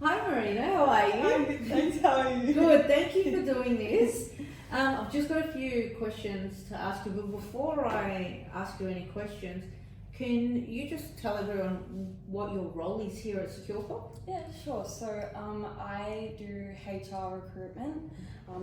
Hi Marina, how are you? I'm good, thanks. How are you? Good, thank you for doing this. I've just got a few questions to ask you, but before I ask you any questions, can you just tell everyone what your role is here at Securecorp? Yeah, sure. So I do HR recruitment.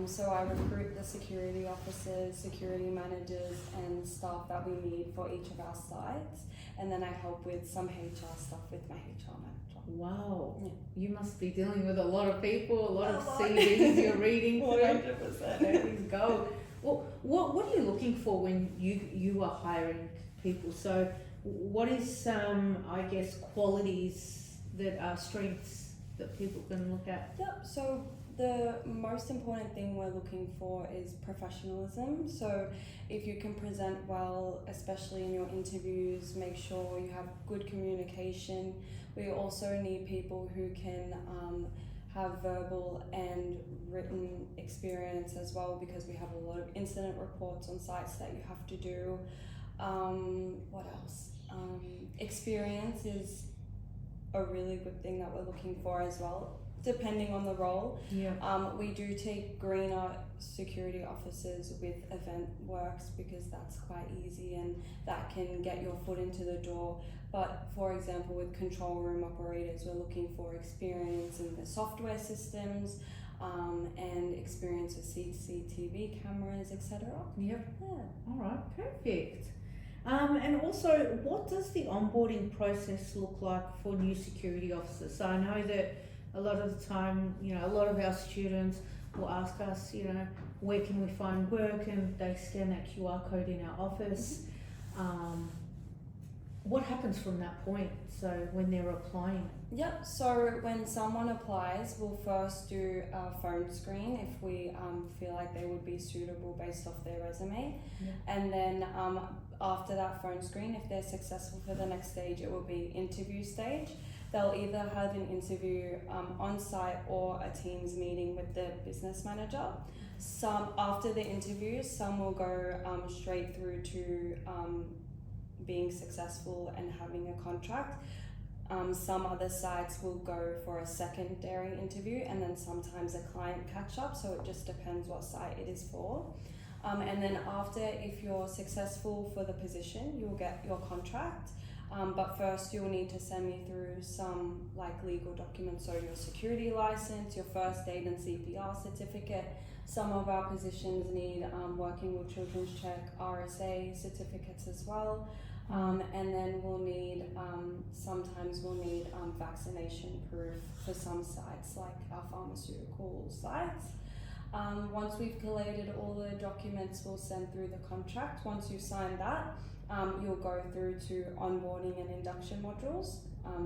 So I recruit the security officers, security managers, and staff that we need for each of our sites. And then I help with some HR stuff with my HR manager. Wow, Yeah. you must be dealing with a lot of people, a lot of CVs you're reading. 100%. There you go. Well, what are you looking for when you are hiring people? So what is I guess qualities that are strengths that people can look at? Yep. So the most important thing we're looking for is professionalism. So if you can present well, especially in your interviews, make sure you have good communication. We also need people who can have verbal and written experience as well, because we have a lot of incident reports on sites that you have to do. What else? Experience is a really good thing that we're looking for as well, depending on the role. Yeah. We do take greener security officers with event works because that's quite easy and that can get your foot into the door. But for example, with control room operators, we're looking for experience in the software systems and experience with CCTV cameras, etc. Yep. Yeah. All right, perfect. And also, what does the onboarding process look like for new security officers? So I know that a lot of the time, a lot of our students will ask us, where can we find work, and they scan that QR code in our office. What happens from that point? So when they're applying? Yep, so when someone applies, we'll first do a phone screen if we feel like they would be suitable based off their resume. Yeah. And then after that phone screen, if they're successful for the next stage, it will be interview stage. They'll either have an interview on site or a Teams meeting with the business manager. After the interviews, some will go straight through to being successful and having a contract. Some other sites will go for a secondary interview, and then sometimes a client catch up, so it just depends what site it is for. And then after, if you're successful for the position, you'll get your contract. But first you'll need to send me through some legal documents, so your security license, your first aid and CPR certificate. Some of our positions need working with children's check, RSA certificates as well. And then we'll need, sometimes we'll need vaccination proof for some sites, like our pharmaceutical sites. Once we've collated all the documents, we'll send through the contract. Once you sign that, you'll go through to onboarding and induction modules.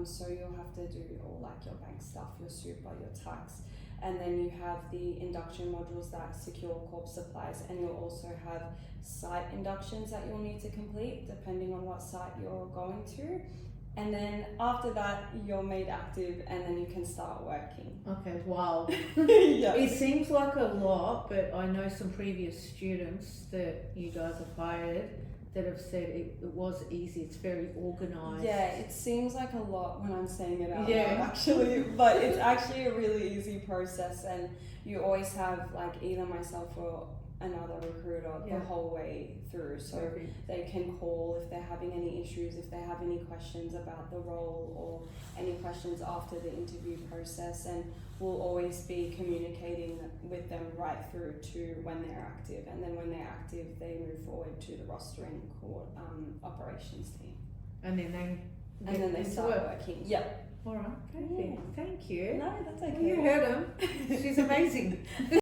So you'll have to do all your bank stuff, your super, your tax, and then you have the induction modules that Securecorp supplies, and you'll also have site inductions that you'll need to complete depending on what site you're going to. And then after that, you're made active, and then you can start working. Okay, wow. Yeah. It seems like a lot, but I know some previous students that you guys have hired that have said it was easy, it's very organised. Yeah, it seems like a lot when I'm saying it out Yeah. loud, actually, but it's actually a really easy process, and you always have either myself or another recruiter Yeah. the whole way through, so Perfect. they can call if they're having any issues, if they have any questions about the role or any questions after the interview process, and we'll always be communicating with them right through to when they're active, and then when they're active they move forward to the rostering court operations team, And then they start working. Yep. All right, perfect. Yeah. Thank you. No, that's okay. You heard him. She's amazing.